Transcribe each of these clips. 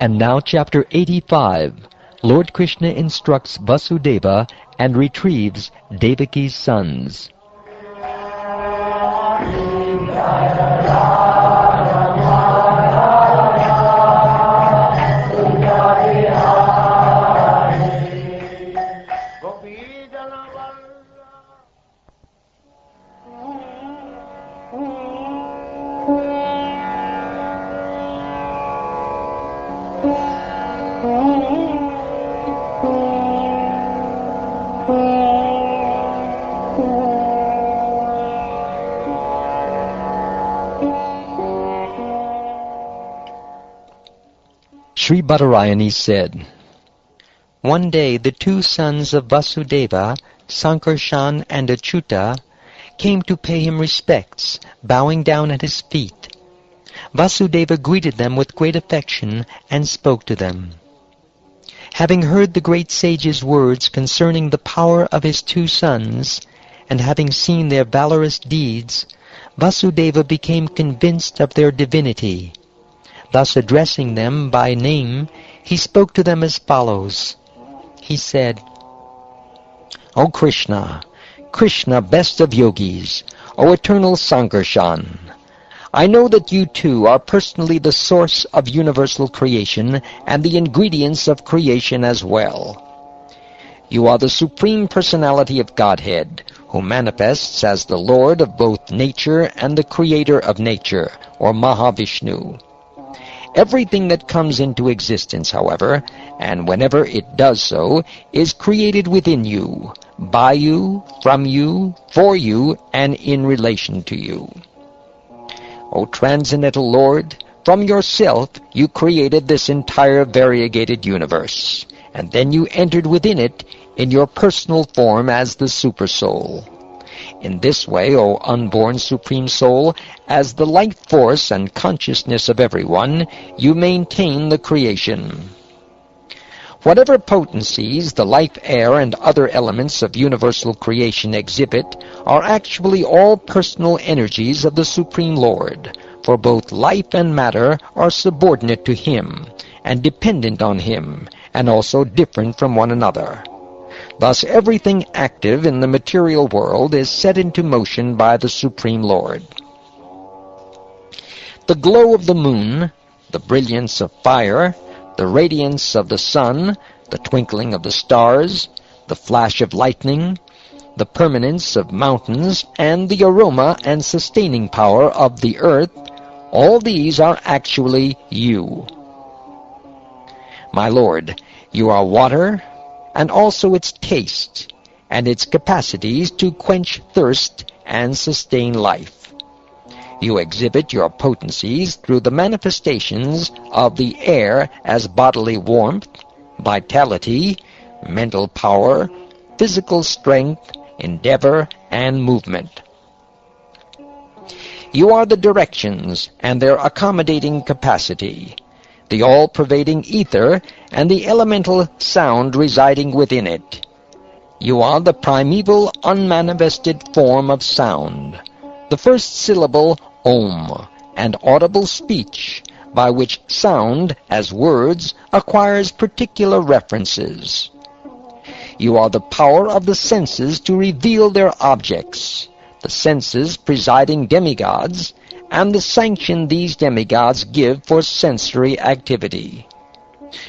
And now chapter 85. Lord Krishna instructs Vasudeva and retrieves Devaki's sons. Sri Badarayani said, "One day the two sons of Vasudeva, Sankarshan and Achyuta, came to pay him respects, bowing down at his feet. Vasudeva greeted them with great affection and spoke to them. Having heard the great sage's words concerning the power of his two sons, and having seen their valorous deeds, Vasudeva became convinced of their divinity. Thus addressing them by name, he spoke to them as follows. He said, O Krishna, Krishna, best of yogis, O eternal Sankarshan, I know that you too are personally the source of universal creation and the ingredients of creation as well. You are the Supreme Personality of Godhead, who manifests as the Lord of both nature and the Creator of nature, or Mahavishnu. Everything that comes into existence, however, and whenever it does so, is created within you, by you, from you, for you, and in relation to you. O Transcendental Lord, from yourself you created this entire variegated universe, and then you entered within it in your personal form as the Supersoul. In this way, O unborn Supreme Soul, as the life force and consciousness of everyone, you maintain the creation. Whatever potencies the life air and other elements of universal creation exhibit are actually all personal energies of the Supreme Lord, for both life and matter are subordinate to Him, and dependent on Him, and also different from one another. Thus everything active in the material world is set into motion by the Supreme Lord. The glow of the moon, the brilliance of fire, the radiance of the sun, the twinkling of the stars, the flash of lightning, the permanence of mountains, and the aroma and sustaining power of the earth, all these are actually you. My Lord, you are water, and also its taste, and its capacities to quench thirst and sustain life. You exhibit your potencies through the manifestations of the air as bodily warmth, vitality, mental power, physical strength, endeavor, and movement. You are the directions and their accommodating capacity, the all-pervading ether, and the elemental sound residing within it. You are the primeval, unmanifested form of sound, the first syllable, Om, and audible speech, by which sound, as words, acquires particular references. You are the power of the senses to reveal their objects, the senses presiding demigods, and the sanction these demigods give for sensory activity.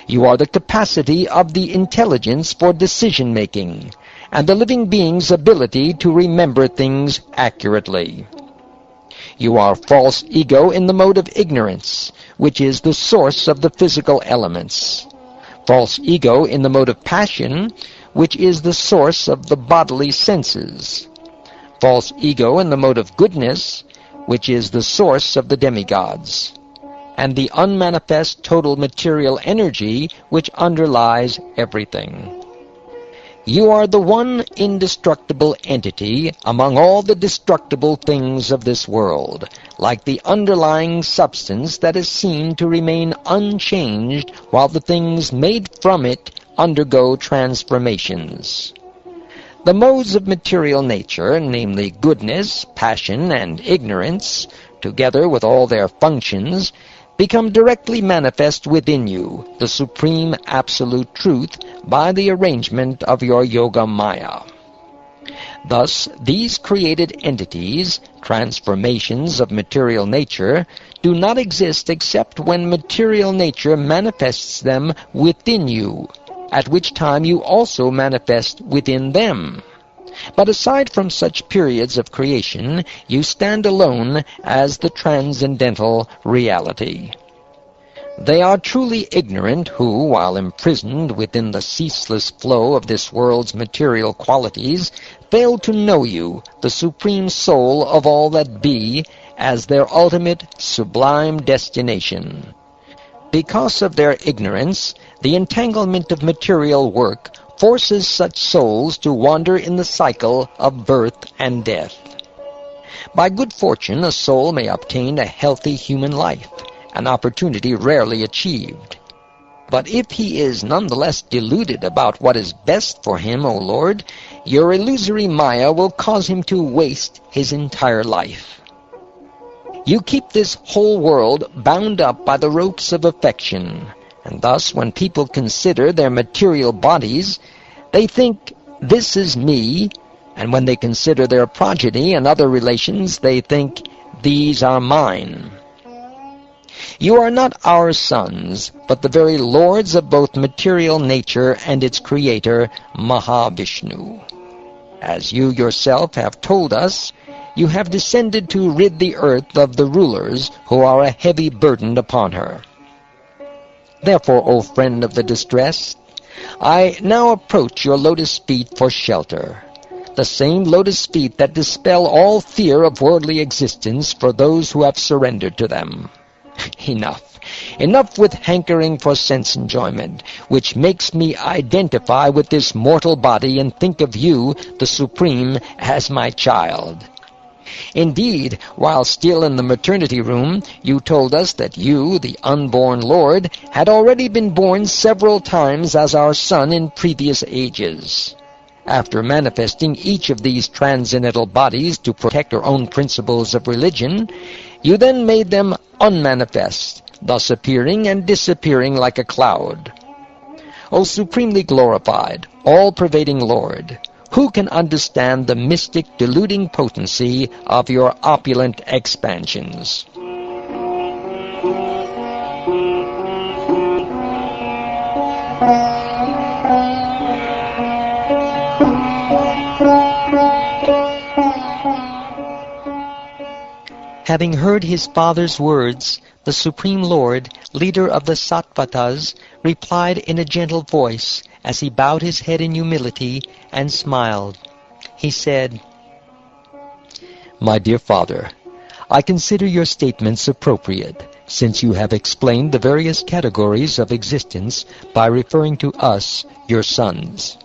You are the capacity of the intelligence for decision-making, and the living being's ability to remember things accurately. You are false ego in the mode of ignorance, which is the source of the physical elements. False ego in the mode of passion, which is the source of the bodily senses. False ego in the mode of goodness, which is the source of the demigods, and the unmanifest total material energy which underlies everything. You are the one indestructible entity among all the destructible things of this world, like the underlying substance that is seen to remain unchanged while the things made from it undergo transformations. The modes of material nature, namely goodness, passion, and ignorance, together with all their functions, become directly manifest within you, the supreme absolute truth, by the arrangement of your yoga maya. Thus, these created entities, transformations of material nature, do not exist except when material nature manifests them within you, at which time you also manifest within them. But aside from such periods of creation, you stand alone as the transcendental reality. They are truly ignorant who, while imprisoned within the ceaseless flow of this world's material qualities, fail to know you, the supreme soul of all that be, as their ultimate sublime destination. Because of their ignorance, the entanglement of material work forces such souls to wander in the cycle of birth and death. By good fortune, a soul may obtain a healthy human life, an opportunity rarely achieved. But if he is nonetheless deluded about what is best for him, O Lord, your illusory Maya will cause him to waste his entire life. You keep this whole world bound up by the ropes of affection, and thus when people consider their material bodies, they think, this is me, and when they consider their progeny and other relations, they think, these are mine. You are not our sons, but the very lords of both material nature and its creator, Mahavishnu. As you yourself have told us, you have descended to rid the earth of the rulers who are a heavy burden upon her. Therefore, O friend of the distressed, I now approach your lotus feet for shelter, the same lotus feet that dispel all fear of worldly existence for those who have surrendered to them. Enough. Enough with hankering for sense enjoyment, which makes me identify with this mortal body and think of you, the Supreme, as my child. Indeed, while still in the maternity room, you told us that you, the unborn Lord, had already been born several times as our son in previous ages. After manifesting each of these transcendental bodies to protect your own principles of religion, you then made them unmanifest, thus appearing and disappearing like a cloud. O supremely glorified, all-pervading Lord, who can understand the mystic deluding potency of your opulent expansions? Having heard his father's words, the Supreme Lord, leader of the Sattvatas, replied in a gentle voice, as he bowed his head in humility and smiled. He said, My dear father, I consider your statements appropriate, since you have explained the various categories of existence by referring to us, your sons.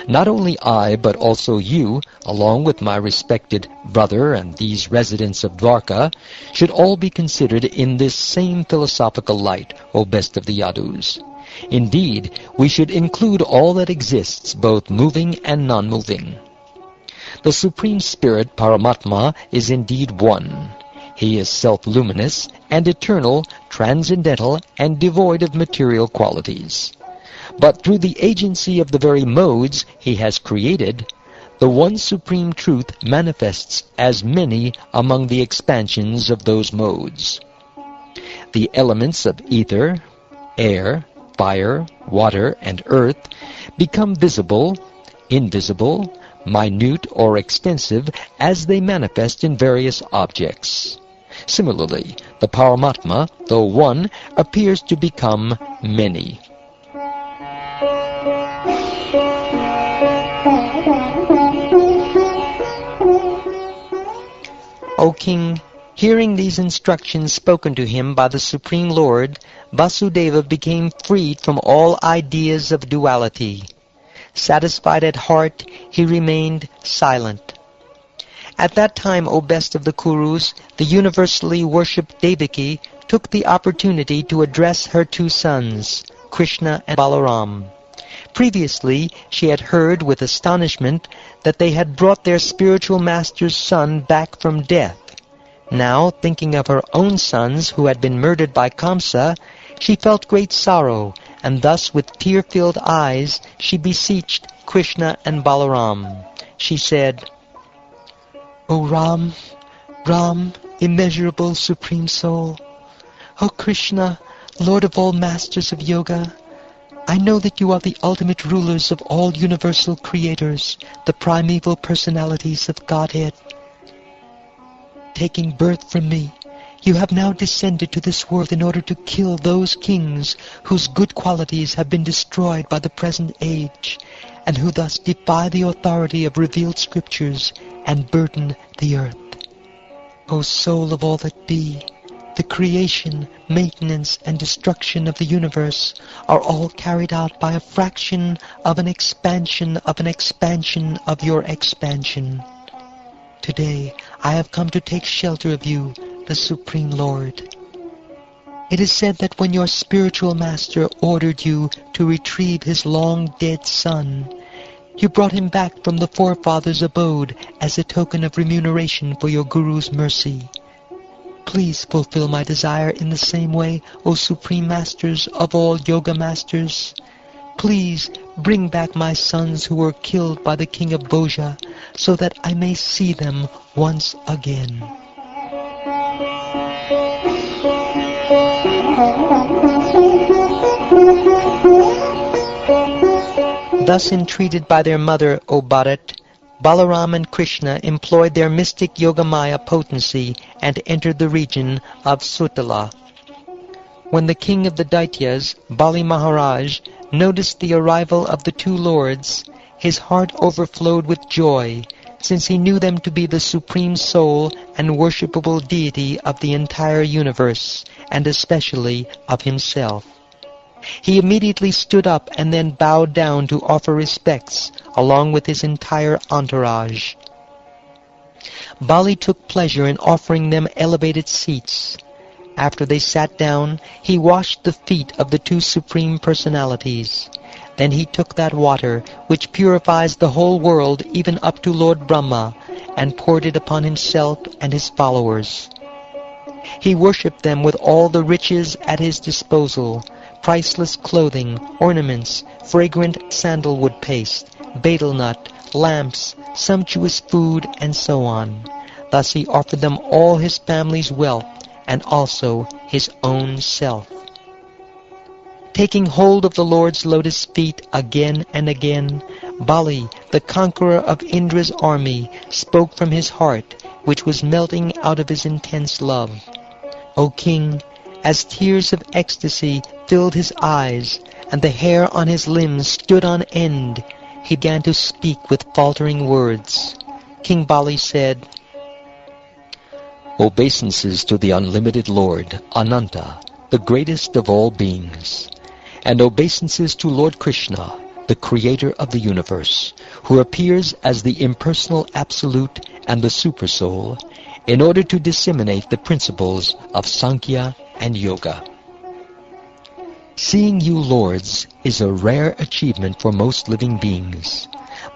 Not only I, but also you, along with my respected brother and these residents of Dwarka, should all be considered in this same philosophical light, O best of the Yadus. Indeed, we should include all that exists, both moving and non-moving. The Supreme Spirit, Paramatma, is indeed one. He is self-luminous and eternal, transcendental, and devoid of material qualities. But through the agency of the very modes he has created, the one supreme truth manifests as many among the expansions of those modes. The elements of ether, air, fire, water, and earth become visible, invisible, minute, or extensive as they manifest in various objects. Similarly, the Paramatma, though one, appears to become many. O King, Hearing these instructions spoken to him by the Supreme Lord, Vasudeva became freed from all ideas of duality. Satisfied at heart, he remained silent. At that time, O best of the Kurus, the universally worshipped Devaki took the opportunity to address her two sons, Krishna and Balaram. Previously, she had heard with astonishment that they had brought their spiritual master's son back from death. Now, thinking of her own sons who had been murdered by Kamsa, she felt great sorrow, and thus with tear-filled eyes she beseeched Krishna and Balaram. She said, O Ram, immeasurable Supreme Soul, O Krishna, Lord of all masters of yoga, I know that you are the ultimate rulers of all universal creators, the primeval personalities of Godhead. Taking birth from me, you have now descended to this world in order to kill those kings whose good qualities have been destroyed by the present age, and who thus defy the authority of revealed scriptures and burden the earth. O soul of all that be, the creation, maintenance, and destruction of the universe are all carried out by a fraction of an expansion of an expansion of your expansion. Today I have come to take shelter of you, the Supreme Lord. It is said that when your spiritual master ordered you to retrieve his long-dead son, you brought him back from the forefathers' abode as a token of remuneration for your Guru's mercy. Please fulfill my desire in the same way, O Supreme Masters of all Yoga Masters. Please bring back my sons who were killed by the king of Bhoja, so that I may see them once again. Thus entreated by their mother, O Bharat, Balaram and Krishna employed their mystic Yogamaya potency and entered the region of Sutala. When the king of the Daityas, Bali Maharaj, noticed the arrival of the two lords, his heart overflowed with joy, since he knew them to be the supreme soul and worshipable deity of the entire universe, and especially of himself. He immediately stood up and then bowed down to offer respects, along with his entire entourage. Bali took pleasure in offering them elevated seats. After they sat down, he washed the feet of the two supreme personalities. Then he took that water, which purifies the whole world even up to Lord Brahma, and poured it upon himself and his followers. He worshipped them with all the riches at his disposal, priceless clothing, ornaments, fragrant sandalwood paste, betel nut, lamps, sumptuous food, and so on. Thus he offered them all his family's wealth, and also his own self. Taking hold of the Lord's lotus feet again and again, Bali, the conqueror of Indra's army, spoke from his heart, which was melting out of his intense love. O king, as tears of ecstasy filled his eyes, and the hair on his limbs stood on end, he began to speak with faltering words. King Bali said, Obeisances to the unlimited Lord, Ananta, the greatest of all beings, and obeisances to Lord Krishna, the creator of the universe, who appears as the impersonal Absolute and the Supersoul, in order to disseminate the principles of Sankhya and Yoga. Seeing you lords is a rare achievement for most living beings,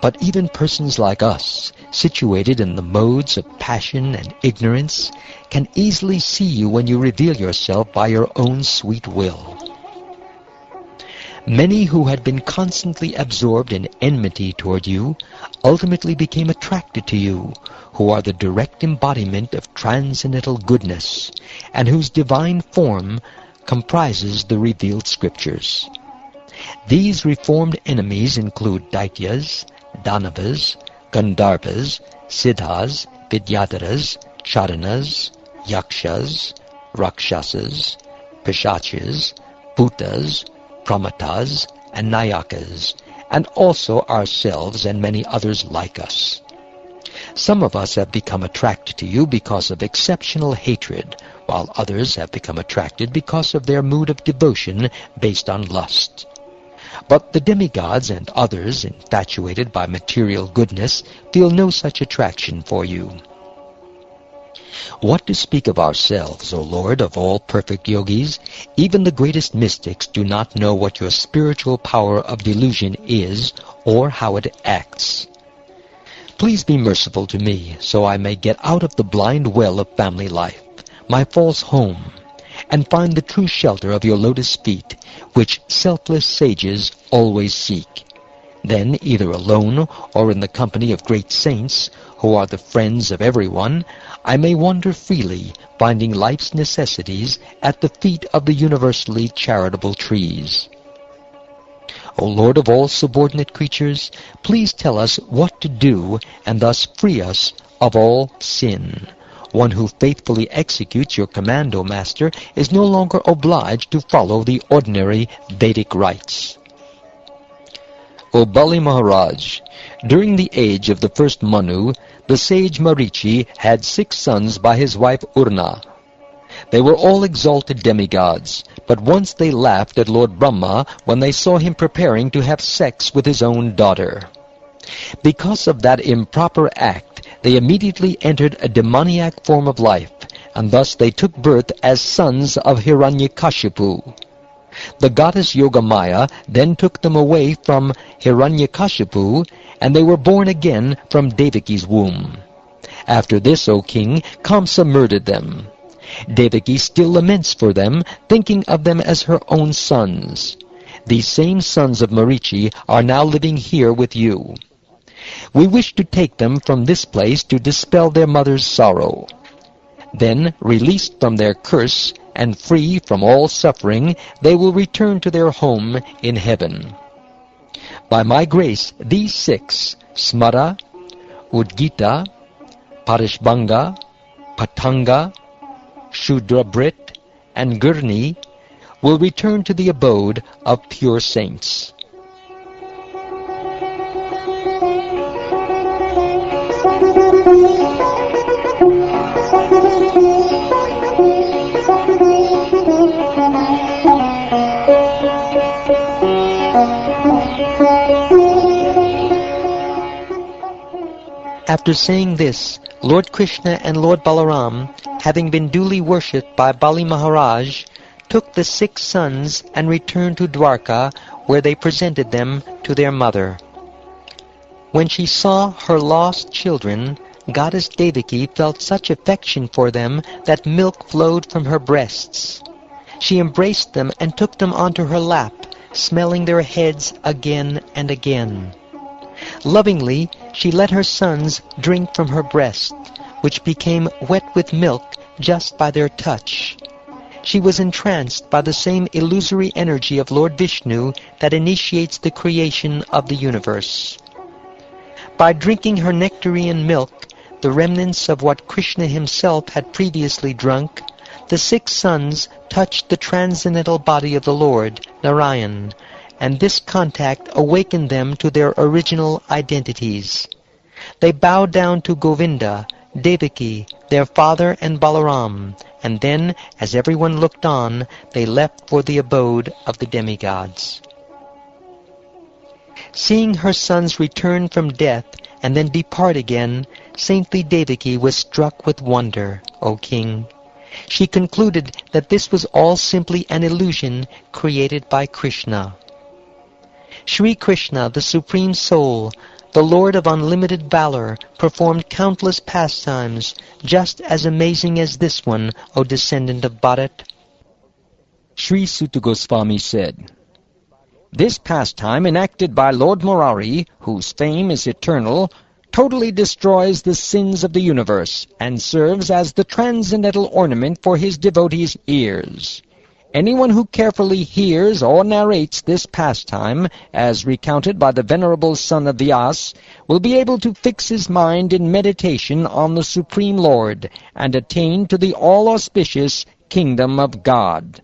but even persons like us, situated in the modes of passion and ignorance, can easily see you when you reveal yourself by your own sweet will. Many who had been constantly absorbed in enmity toward you ultimately became attracted to you, who are the direct embodiment of transcendental goodness, and whose divine form comprises the revealed scriptures. These reformed enemies include Daityas, Danavas, Gandharvas, Siddhas, Vidyadharas, Charanas, Yakshas, Rakshasas, Pishachas, Bhutas, Pramatas, and Nayakas, and also ourselves and many others like us. Some of us have become attracted to you because of exceptional hatred, while others have become attracted because of their mood of devotion based on lust. But the demigods and others infatuated by material goodness feel no such attraction for you. What to speak of ourselves, O Lord of all perfect yogis? Even the greatest mystics do not know what your spiritual power of delusion is or how it acts. Please be merciful to me, so I may get out of the blind well of family life, my false home, and find the true shelter of your lotus feet, which selfless sages always seek. Then, either alone or in the company of great saints, who are the friends of everyone, I may wander freely, finding life's necessities at the feet of the universally charitable trees. O Lord of all subordinate creatures, please tell us what to do and thus free us of all sin. One who faithfully executes your command, O Master, is no longer obliged to follow the ordinary Vedic rites. O Bali Maharaj, during the age of the first Manu, the sage Marichi had 6 sons by his wife Urna. They were all exalted demigods, but once they laughed at Lord Brahma when they saw him preparing to have sex with his own daughter. Because of that improper act, they immediately entered a demoniac form of life, and thus they took birth as sons of Hiranyakashipu. The goddess Yogamaya then took them away from Hiranyakashipu, and they were born again from Devaki's womb. After this, O king, Kamsa murdered them. Devaki still laments for them, thinking of them as her own sons. These same sons of Marichi are now living here with you. We wish to take them from this place to dispel their mother's sorrow. Then, released from their curse and free from all suffering, they will return to their home in heaven. By my grace, these 6, Smara, Udgita, Parishbanga, Patanga, Shudrabrit, and Gurni, will return to the abode of pure saints. After saying this, Lord Krishna and Lord Balaram, having been duly worshipped by Bali Maharaj, took the 6 sons and returned to Dwarka, where they presented them to their mother. When she saw her lost children, Goddess Devaki felt such affection for them that milk flowed from her breasts. She embraced them and took them onto her lap, smelling their heads again and again. Lovingly, she let her sons drink from her breast, which became wet with milk just by their touch. She was entranced by the same illusory energy of Lord Vishnu that initiates the creation of the universe. By drinking her nectarian milk, the remnants of what Krishna himself had previously drunk, the 6 sons touched the transcendental body of the Lord, Narayan, and this contact awakened them to their original identities. They bowed down to Govinda, Devaki, their father, and Balaram, and then, as everyone looked on, they left for the abode of the demigods. Seeing her sons return from death and then depart again, saintly Devaki was struck with wonder, O king. She concluded that this was all simply an illusion created by Krishna. Sri Krishna, the Supreme Soul, the Lord of unlimited valor, performed countless pastimes, just as amazing as this one, O descendant of Bharat. Sri Suta Goswami said, "This pastime enacted by Lord Murari, whose fame is eternal, totally destroys the sins of the universe and serves as the transcendental ornament for his devotees' ears. Anyone who carefully hears or narrates this pastime, as recounted by the venerable son of Vyas, will be able to fix his mind in meditation on the Supreme Lord and attain to the all-auspicious kingdom of God."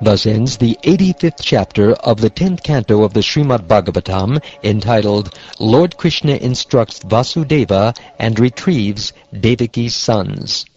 Thus ends the 85th chapter of the 10th canto of the Srimad Bhagavatam, entitled Lord Krishna Instructs Vasudeva and Retrieves Devaki's Sons.